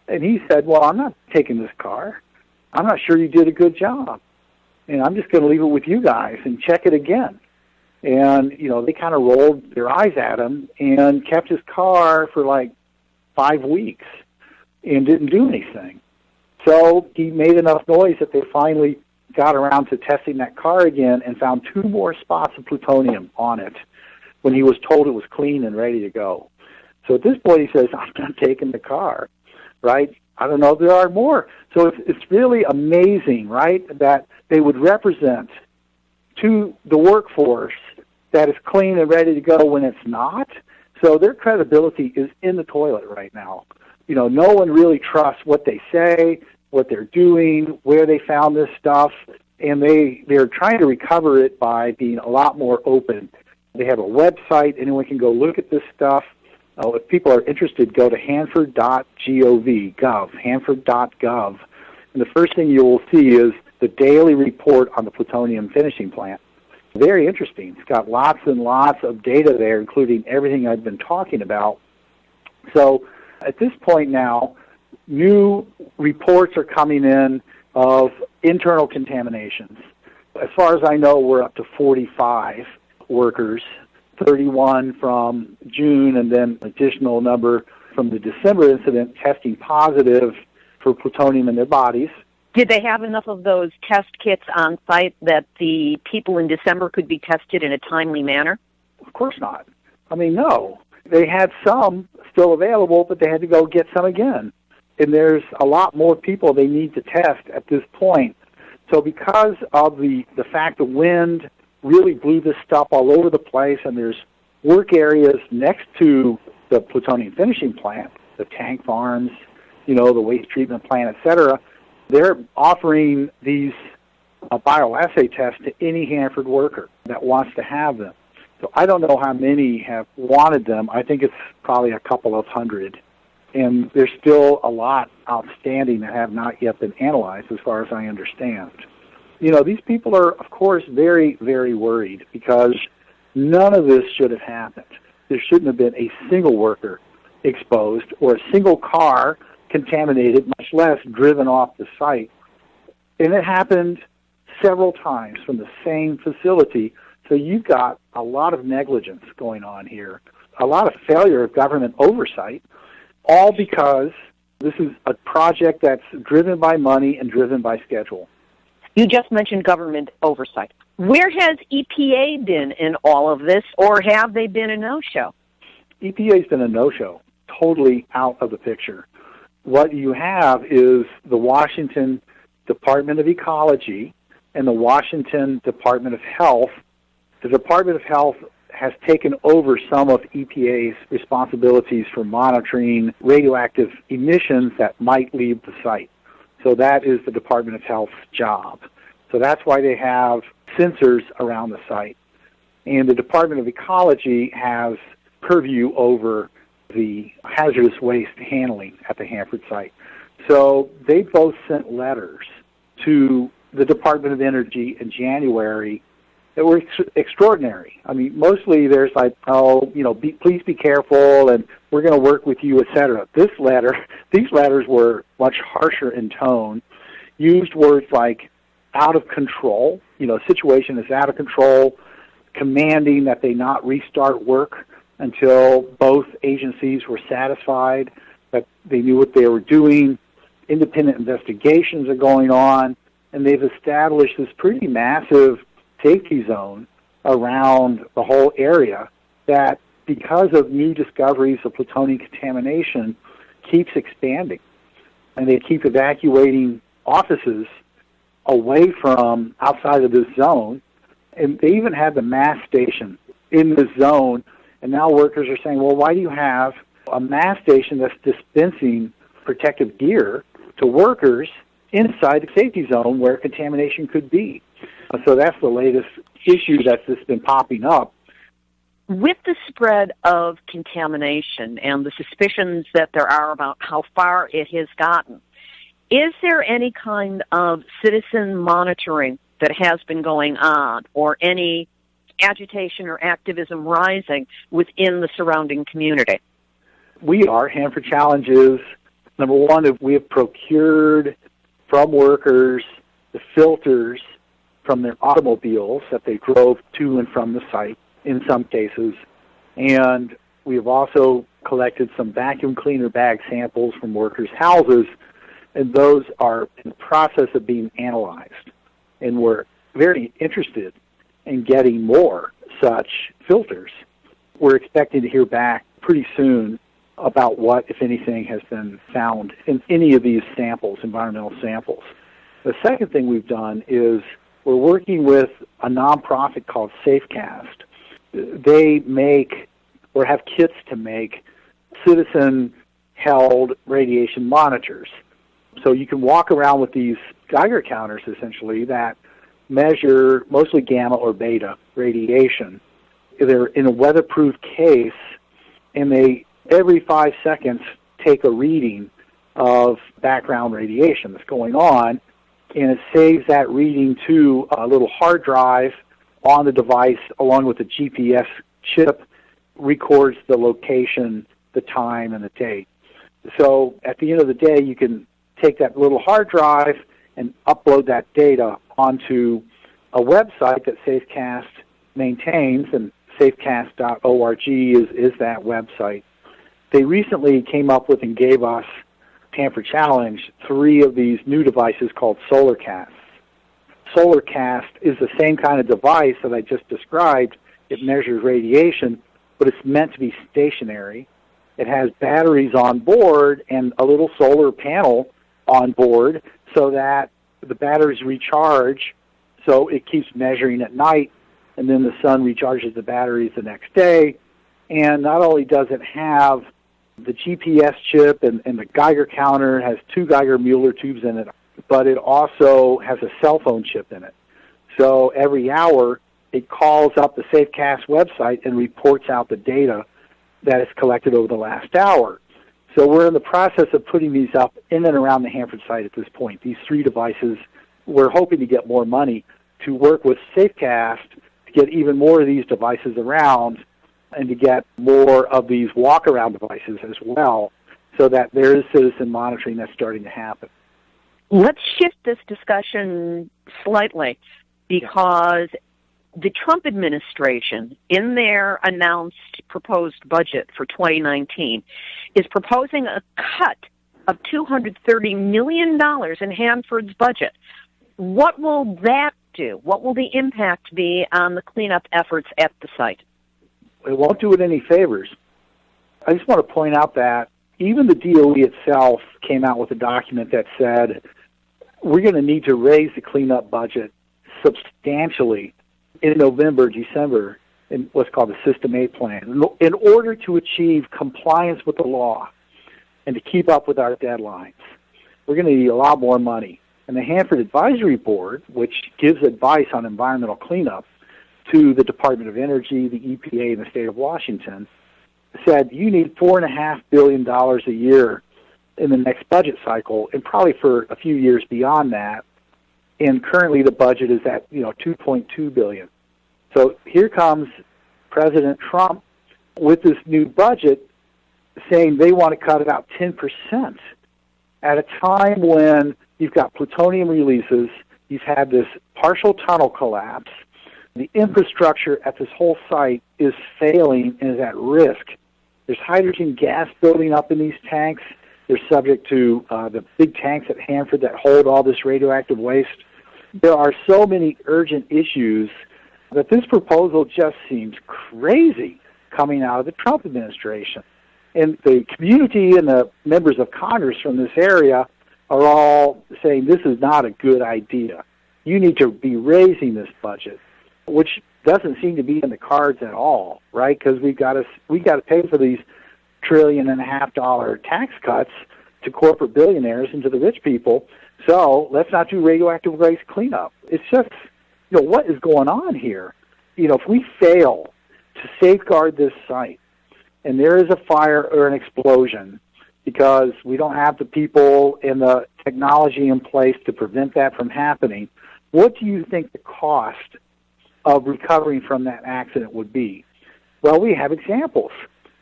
And he said, well, I'm not taking this car. I'm not sure you did a good job. And I'm just going to leave it with you guys and check it again. And, they kind of rolled their eyes at him and kept his car for like 5 weeks and didn't do anything. So he made enough noise that they finally got around to testing that car again and found 2 more spots of plutonium on it when he was told it was clean and ready to go. So at this point he says, I'm not taking the car, right? I don't know if there are more. So it's really amazing, right, that they would represent to the workforce that is clean and ready to go when it's not. So their credibility is in the toilet right now. No one really trusts what they say, what they're doing, where they found this stuff, and they're trying to recover it by being a lot more open. They have a website. Anyone can go look at this stuff. If people are interested, go to hanford.gov, hanford.gov. And the first thing you will see is the daily report on the Plutonium Finishing Plant. Very interesting. It's got lots and lots of data there, including everything I've been talking about. So at this point now, new reports are coming in of internal contaminations. As far as I know, we're up to 45 workers, 31 from June, and then an additional number from the December incident testing positive for plutonium in their bodies. Did they have enough of those test kits on site that the people in December could be tested in a timely manner? Of course not. I mean, no. They had some still available, but they had to go get some again. And there's a lot more people they need to test at this point. So because of the fact the wind really blew this stuff all over the place, and there's work areas next to the plutonium finishing plant, the tank farms, the waste treatment plant, etc., they're offering these bioassay tests to any Hanford worker that wants to have them. So I don't know how many have wanted them. I think it's probably a couple of hundred. And there's still a lot outstanding that have not yet been analyzed as far as I understand. These people are, of course, very, very worried because none of this should have happened. There shouldn't have been a single worker exposed or a single car contaminated, much less driven off the site. And it happened several times from the same facility. So you've got a lot of negligence going on here, a lot of failure of government oversight, all because this is a project that's driven by money and driven by schedule. You just mentioned government oversight. Where has EPA been in all of this, or have they been a no-show? EPA's been a no-show, totally out of the picture. What you have is the Washington Department of Ecology and the Washington Department of Health. The Department of Health has taken over some of EPA's responsibilities for monitoring radioactive emissions that might leave the site. So that is the Department of Health's job. So that's why they have sensors around the site. And the Department of Ecology has purview over the hazardous waste handling at the Hanford site. So they both sent letters to the Department of Energy in January that were extraordinary. I mean, mostly there's like, please be careful, and we're going to work with you, etc. These letters were much harsher in tone, used words like out of control, situation is out of control, commanding that they not restart work until both agencies were satisfied that they knew what they were doing. Independent investigations are going on, and they've established this pretty massive safety zone around the whole area that, because of new discoveries of plutonium contamination, keeps expanding. And they keep evacuating offices away from outside of this zone. And they even had the mass station in this zone. And now workers are saying, well, why do you have a mass station that's dispensing protective gear to workers inside the safety zone where contamination could be? So that's the latest issue that's just been popping up. With the spread of contamination and the suspicions that there are about how far it has gotten, is there any kind of citizen monitoring that has been going on, or any agitation or activism rising within the surrounding community? We are. Hanford Challenges, number one, we have procured from workers the filters from their automobiles that they drove to and from the site in some cases. And we have also collected some vacuum cleaner bag samples from workers' houses, and those are in the process of being analyzed. And we're very interested in getting more such filters. We're expecting to hear back pretty soon about what, if anything, has been found in any of these samples, environmental samples. The second thing we've done is we're working with a nonprofit called SafeCast. They make, or have kits to make, citizen-held radiation monitors. So you can walk around with these Geiger counters, essentially, that measure mostly gamma or beta radiation. They're in a weatherproof case, and they, every 5 seconds, take a reading of background radiation that's going on, and it saves that reading to a little hard drive on the device along with a GPS chip, records the location the time and the date. So at the end of the day, you can take that little hard drive and upload that data onto a website that Safecast maintains, and safecast.org is that website. They recently came up with and gave us, Hanford Challenge, 3 of these new devices called SolarCasts. SolarCast is the same kind of device that I just described. It measures radiation, but it's meant to be stationary. It has batteries on board and a little solar panel on board so that the batteries recharge, so it keeps measuring at night, and then the sun recharges the batteries the next day. And not only does it have the GPS chip and the Geiger counter, has 2 Geiger-Mueller tubes in it, but it also has a cell phone chip in it. So every hour, it calls up the Safecast website and reports out the data that is collected over the last hour. So we're in the process of putting these up in and around the Hanford site at this point. These 3 devices, we're hoping to get more money to work with Safecast to get even more of these devices around and to get more of these walk-around devices as well, so that there is citizen monitoring that's starting to happen. Let's shift this discussion slightly, because the Trump administration, in their announced proposed budget for 2019, is proposing a cut of $230 million in Hanford's budget. What will that do? What will the impact be on the cleanup efforts at the site? It won't do it any favors. I just want to point out that even the DOE itself came out with a document that said we're going to need to raise the cleanup budget substantially in November, December, in what's called the System 8 plan, in order to achieve compliance with the law and to keep up with our deadlines. We're going to need a lot more money. And the Hanford Advisory Board, which gives advice on environmental cleanup to the Department of Energy, the EPA, and the state of Washington, said you need $4.5 billion a year in the next budget cycle, and probably for a few years beyond that. And currently the budget is at $2.2 billion. So here comes President Trump with this new budget saying they want to cut it out 10% at a time when you've got plutonium releases, you've had this partial tunnel collapse, the infrastructure at this whole site is failing and is at risk. There's hydrogen gas building up in these tanks. They're subject to the big tanks at Hanford that hold all this radioactive waste. There are so many urgent issues that this proposal just seems crazy coming out of the Trump administration. And the community and the members of Congress from this area are all saying this is not a good idea. You need to be raising this budget, which doesn't seem to be in the cards at all, right? Because we got to pay for these $1.5 trillion tax cuts to corporate billionaires and to the rich people. So let's not do radioactive waste cleanup. It's just, what is going on here? If we fail to safeguard this site and there is a fire or an explosion because we don't have the people and the technology in place to prevent that from happening, what do you think the cost of recovering from that accident would be? Well, we have examples,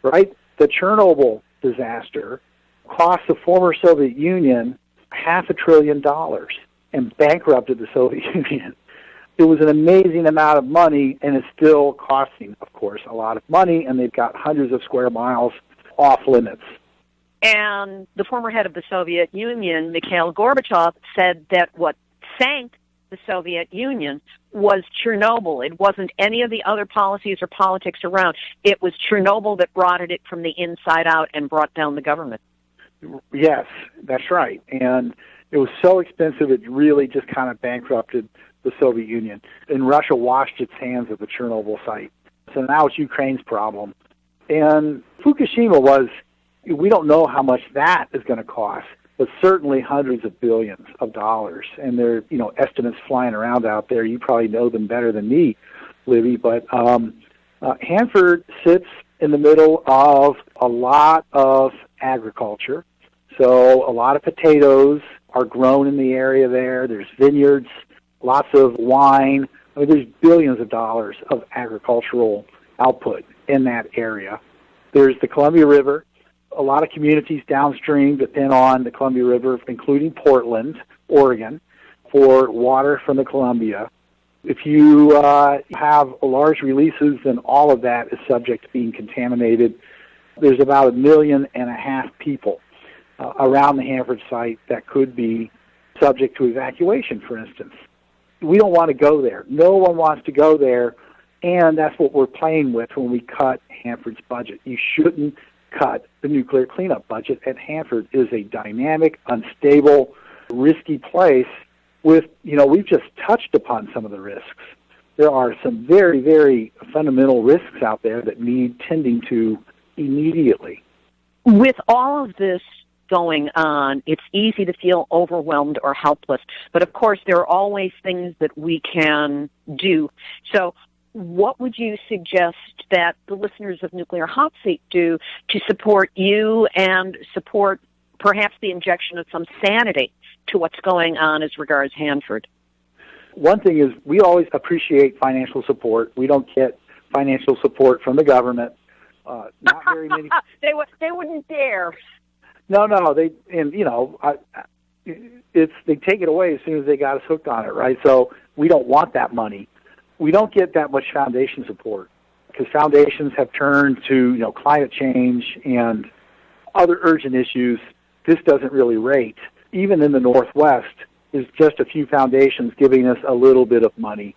right? The Chernobyl disaster cost the former Soviet Union $500 billion and bankrupted the Soviet Union. It was an amazing amount of money, and it's still costing, of course, a lot of money, and they've got hundreds of square miles off limits. And the former head of the Soviet Union, Mikhail Gorbachev, said that what sank the Soviet Union was Chernobyl. It wasn't any of the other policies or politics around. It was Chernobyl that rotted it from the inside out and brought down the government. Yes, that's right. And it was so expensive it really just kind of bankrupted the Soviet Union. And Russia washed its hands of the Chernobyl site. So now it's Ukraine's problem. And Fukushima we don't know how much that is going to cost, but certainly hundreds of billions of dollars. And there are, estimates flying around out there. You probably know them better than me, Libby. But Hanford sits in the middle of a lot of agriculture. So a lot of potatoes are grown in the area there. There's vineyards, lots of wine. There's billions of dollars of agricultural output in that area. There's the Columbia River. a lot of communities downstream depend on the Columbia River, including Portland, Oregon, for water from the Columbia. If you have large releases, then all of that is subject to being contaminated. There's about 1.5 million people around the Hanford site that could be subject to evacuation, for instance. We don't want to go there. No one wants to go there, and that's what we're playing with when we cut Hanford's budget. You shouldn't cut the nuclear cleanup budget at Hanford. It is a dynamic, unstable, risky place with, we've just touched upon some of the risks. There are some very, very fundamental risks out there that need tending to immediately. With all of this going on, it's easy to feel overwhelmed or helpless. But of course, there are always things that we can do. So what would you suggest that the listeners of Nuclear Hot Seat do to support you and support perhaps the injection of some sanity to what's going on as regards Hanford? One thing is we always appreciate financial support. We don't get financial support from the government. Not very many. They wouldn't dare. No. They take it away as soon as they got us hooked on it, right? So we don't want that money. We don't get that much foundation support because foundations have turned to climate change and other urgent issues. This doesn't really rate. Even in the Northwest, there's just a few foundations giving us a little bit of money.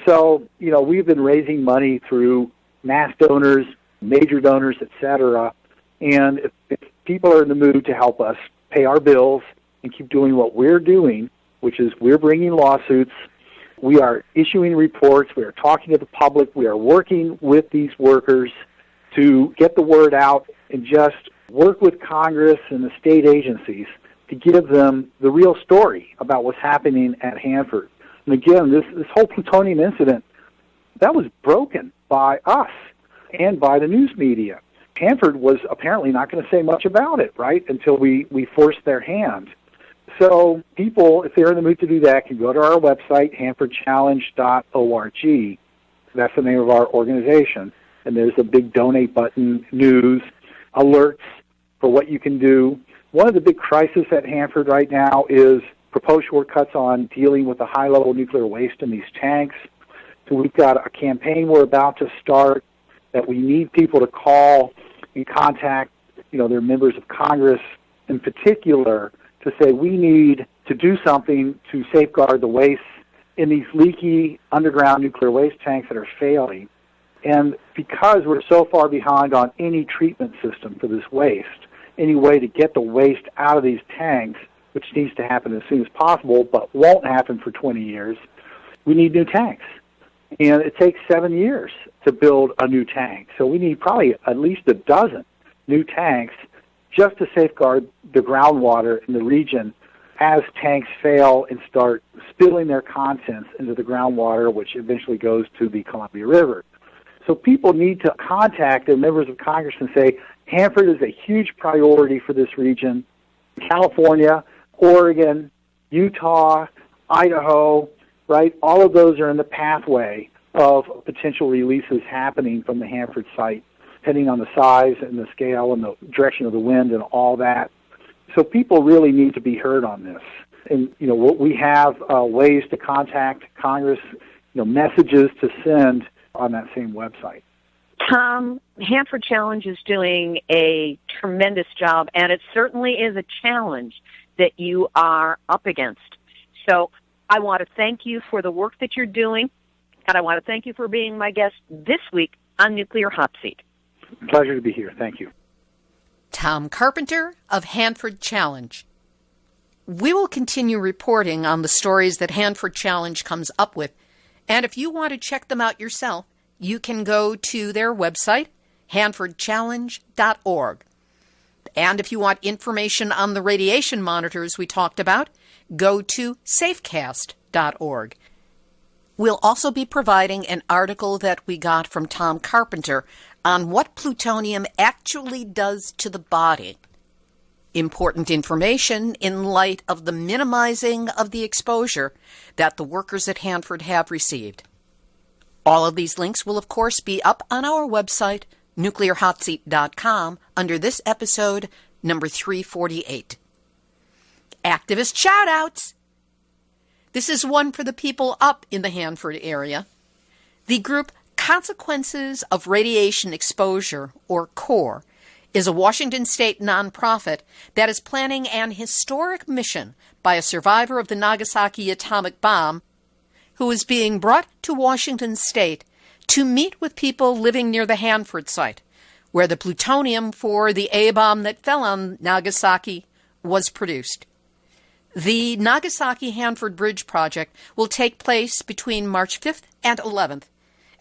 So we've been raising money through mass donors, major donors, etc. And if people are in the mood to help us pay our bills and keep doing what we're doing, which is we're bringing lawsuits, we are issuing reports, we are talking to the public, we are working with these workers to get the word out and just work with Congress and the state agencies to give them the real story about what's happening at Hanford. And again, this whole plutonium incident, that was broken by us and by the news media. Hanford was apparently not going to say much about it, right, until we forced their hand. So people, if they're in the mood to do that, can go to our website, hanfordchallenge.org. That's the name of our organization. And there's a big donate button, news, alerts for what you can do. One of the big crises at Hanford right now is proposed shortcuts on dealing with the high-level nuclear waste in these tanks. So we've got a campaign we're about to start that we need people to call and contact, their members of Congress in particular, to say we need to do something to safeguard the waste in these leaky underground nuclear waste tanks that are failing. And because we're so far behind on any treatment system for this waste, any way to get the waste out of these tanks, which needs to happen as soon as possible, but won't happen for 20 years, we need new tanks. And it takes 7 years to build a new tank. So we need probably at least a dozen new tanks just to safeguard the groundwater in the region as tanks fail and start spilling their contents into the groundwater, which eventually goes to the Columbia River. So people need to contact their members of Congress and say, Hanford is a huge priority for this region. California, Oregon, Utah, Idaho, right? All of those are in the pathway of potential releases happening from the Hanford site, depending on the size and the scale and the direction of the wind and all that. So people really need to be heard on this. And, we have ways to contact Congress, messages to send on that same website. Tom, Hanford Challenge is doing a tremendous job, and it certainly is a challenge that you are up against. So I want to thank you for the work that you're doing, and I want to thank you for being my guest this week on Nuclear Hot Seat. Pleasure to be here. Thank you. Tom Carpenter of Hanford Challenge. We will continue reporting on the stories that Hanford Challenge comes up with, and if you want to check them out yourself, you can go to their website, hanfordchallenge.org. And if you want information on the radiation monitors we talked about, go to safecast.org. We'll also be providing an article that we got from Tom Carpenter on what plutonium actually does to the body. Important information in light of the minimizing of the exposure that the workers at Hanford have received. All of these links will, of course, be up on our website, nuclearhotseat.com under this episode, number 348. Activist shout-outs. This is one for the people up in the Hanford area. The group Consequences of Radiation Exposure, or CORE, is a Washington state nonprofit that is planning an historic mission by a survivor of the Nagasaki atomic bomb who is being brought to Washington state to meet with people living near the Hanford site, where the plutonium for the A-bomb that fell on Nagasaki was produced. The Nagasaki-Hanford Bridge project will take place between March 5th and 11th,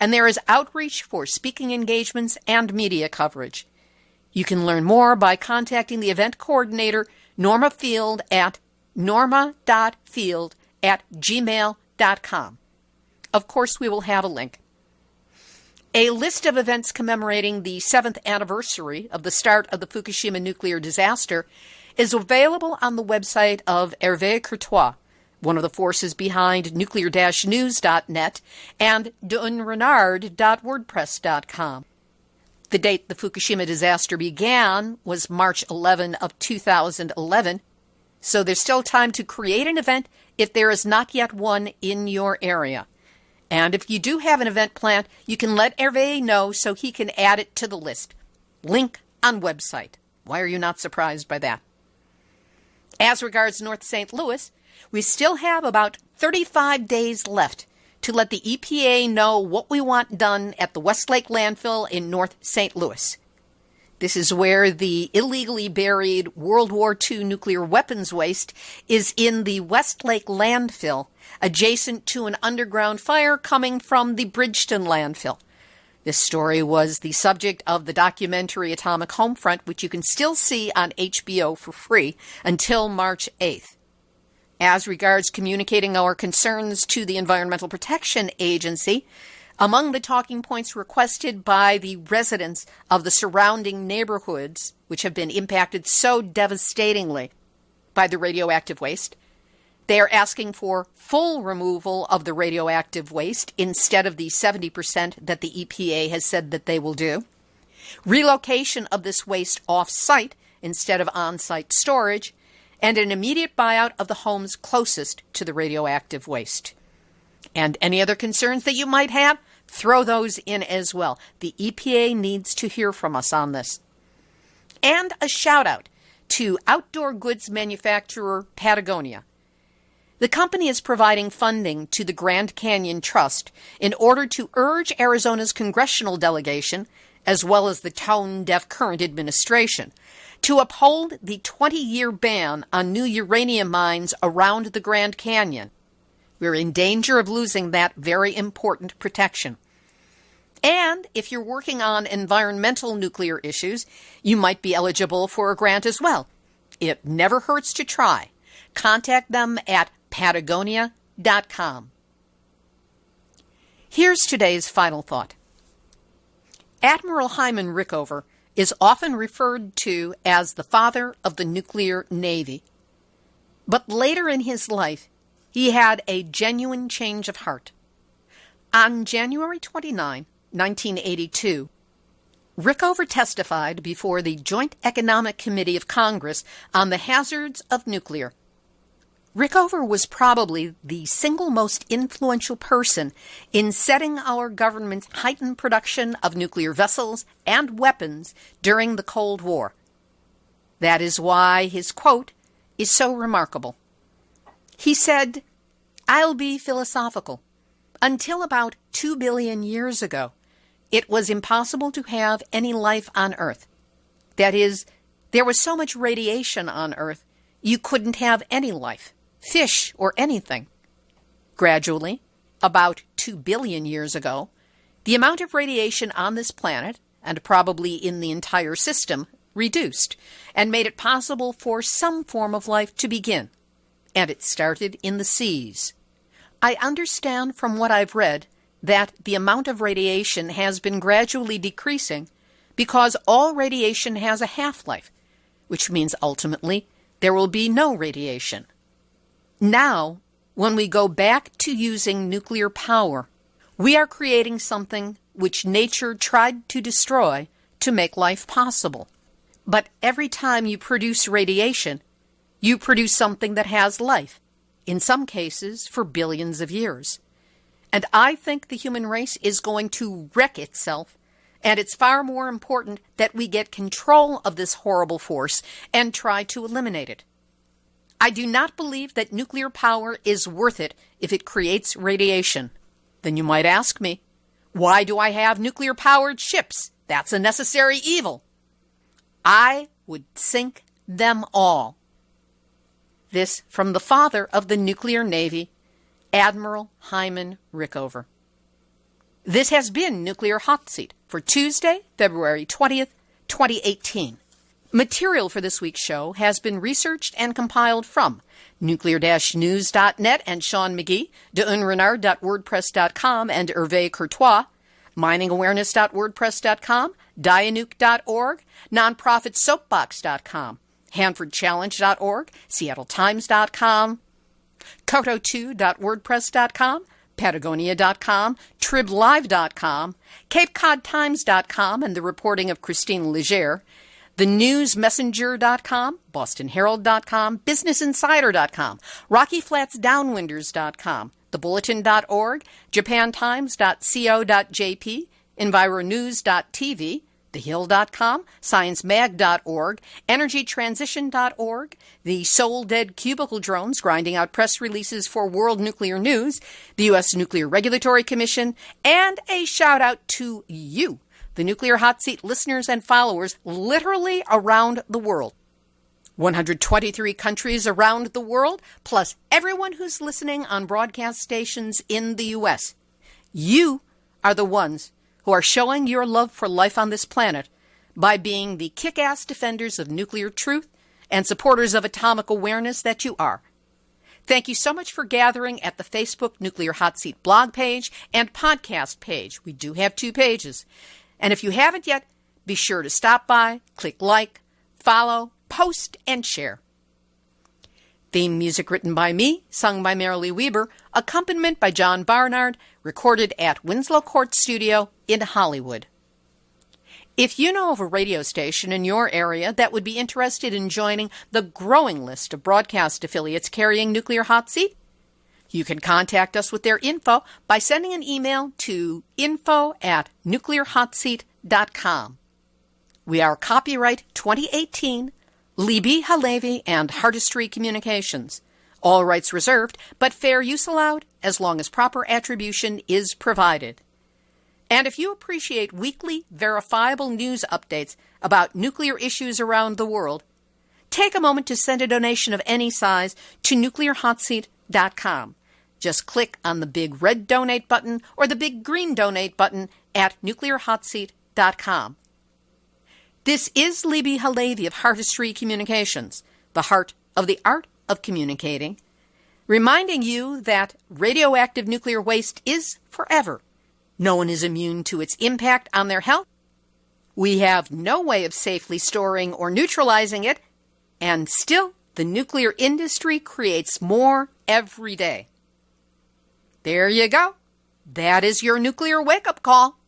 and there is outreach for speaking engagements and media coverage. You can learn more by contacting the event coordinator, Norma Field, at norma.field@gmail.com. Of course, we will have a link. A list of events commemorating the 7th anniversary of the start of the Fukushima nuclear disaster is available on the website of Hervé Courtois, one of the forces behind nuclear-news.net and dunrenard.wordpress.com. The date the Fukushima disaster began was March 11 of 2011, so there's still time to create an event if there is not yet one in your area. And if you do have an event planned, you can let Hervé know so he can add it to the list. Link on website. Why are you not surprised by that? As regards North St. Louis, we still have about 35 days left to let the EPA know what we want done at the Westlake landfill in North St. Louis. This is where the illegally buried World War II nuclear weapons waste is in the Westlake landfill, adjacent to an underground fire coming from the Bridgeton landfill. This story was the subject of the documentary Atomic Homefront, which you can still see on HBO for free until March 8th. As regards communicating our concerns to the Environmental Protection Agency, among the talking points requested by the residents of the surrounding neighborhoods, which have been impacted so devastatingly by the radioactive waste, they are asking for full removal of the radioactive waste instead of the 70% that the EPA has said that they will do, relocation of this waste off-site instead of on-site storage, and an immediate buyout of the homes closest to the radioactive waste. And any other concerns that you might have, throw those in as well. The EPA needs to hear from us on this. And a shout-out to outdoor goods manufacturer Patagonia. The company is providing funding to the Grand Canyon Trust in order to urge Arizona's congressional delegation, as well as the tone-deaf current administration, to uphold the 20-year ban on new uranium mines around the Grand Canyon. We're in danger of losing that very important protection. And if you're working on environmental nuclear issues, you might be eligible for a grant as well. It never hurts to try. Contact them at patagonia.com. Here's today's final thought. Admiral Hyman Rickover is often referred to as the father of the nuclear navy. But later in his life, he had a genuine change of heart. On January 29, 1982, Rickover testified before the Joint Economic Committee of Congress on the hazards of nuclear. Rickover was probably the single most influential person in setting our government's heightened production of nuclear vessels and weapons during the Cold War. That is why his quote is so remarkable. He said, "I'll be philosophical. Until about 2 billion years ago, it was impossible to have any life on Earth. That is, there was so much radiation on Earth, you couldn't have any life. Fish or anything. Gradually, about 2 billion years ago, the amount of radiation on this planet, and probably in the entire system, reduced and made it possible for some form of life to begin. And it started in the seas. I understand from what I've read that the amount of radiation has been gradually decreasing because all radiation has a half-life, which means ultimately there will be no radiation. Now, when we go back to using nuclear power, we are creating something which nature tried to destroy to make life possible. But every time you produce radiation, you produce something that has life, in some cases for billions of years. And I think the human race is going to wreck itself, and it's far more important that we get control of this horrible force and try to eliminate it. I do not believe that nuclear power is worth it if it creates radiation. Then you might ask me, why do I have nuclear-powered ships? That's a necessary evil. I would sink them all. This from the father of the nuclear navy, Admiral Hyman Rickover. This has been Nuclear Hot Seat for Tuesday, February 20th, 2018. Material for this week's show has been researched and compiled from nuclear-news.net and Sean McGee, deunrenard.wordpress.com and Hervé Courtois, miningawareness.wordpress.com, dianuke.org, nonprofitsoapbox.com, hanfordchallenge.org, seattletimes.com, koto2.wordpress.com, patagonia.com, triblive.com, capecodtimes.com and the reporting of Christine Leger, thenewsmessenger.com, bostonherald.com, businessinsider.com, rockyflatsdownwinders.com, thebulletin.org, japantimes.co.jp, environews.tv, thehill.com, sciencemag.org, energytransition.org, the Soul Dead Cubicle Drones grinding out press releases for World Nuclear News, the U.S. Nuclear Regulatory Commission, and a shout-out to you, the Nuclear Hot Seat listeners and followers literally around the world. 123 countries around the world, plus everyone who's listening on broadcast stations in the U.S. You are the ones who are showing your love for life on this planet by being the kick-ass defenders of nuclear truth and supporters of atomic awareness that you are. Thank you so much for gathering at the Facebook Nuclear Hot Seat blog page and podcast page. We do have 2 pages. And if you haven't yet, be sure to stop by, click like, follow, post, and share. Theme music written by me, sung by Marilee Weber, accompaniment by John Barnard, recorded at Winslow Court Studio in Hollywood. If you know of a radio station in your area that would be interested in joining the growing list of broadcast affiliates carrying Nuclear Hot Seat, you can contact us with their info by sending an email to info@nuclearhotseat.com. We are copyright 2018, Libby Halevi and Hardistry Communications. All rights reserved, but fair use allowed as long as proper attribution is provided. And if you appreciate weekly, verifiable news updates about nuclear issues around the world, take a moment to send a donation of any size to nuclearhotseat.com. Just click on the big red donate button or the big green donate button at nuclearhotseat.com. This is Libby Halevi of Hardistry Communications, the heart of the art of communicating, reminding you that radioactive nuclear waste is forever. No one is immune to its impact on their health. We have no way of safely storing or neutralizing it, and still the nuclear industry creates more every day. There you go. That is your nuclear wake-up call.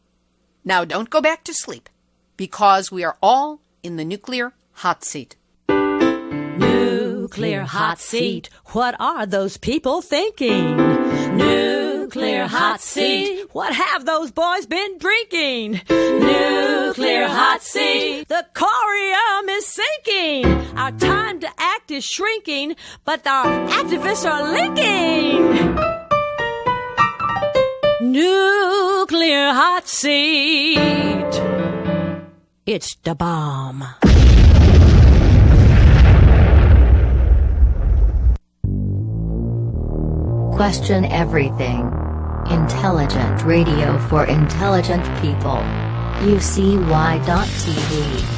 Now don't go back to sleep, because we are all in the nuclear hot seat. Nuclear hot seat. What are those people thinking? Nuclear hot seat. What have those boys been drinking? Nuclear hot seat. The corium is sinking. Our time to act is shrinking, but our activists are linking. Nuclear hot seat. It's the bomb. Question everything. Intelligent radio for intelligent people. UCY.tv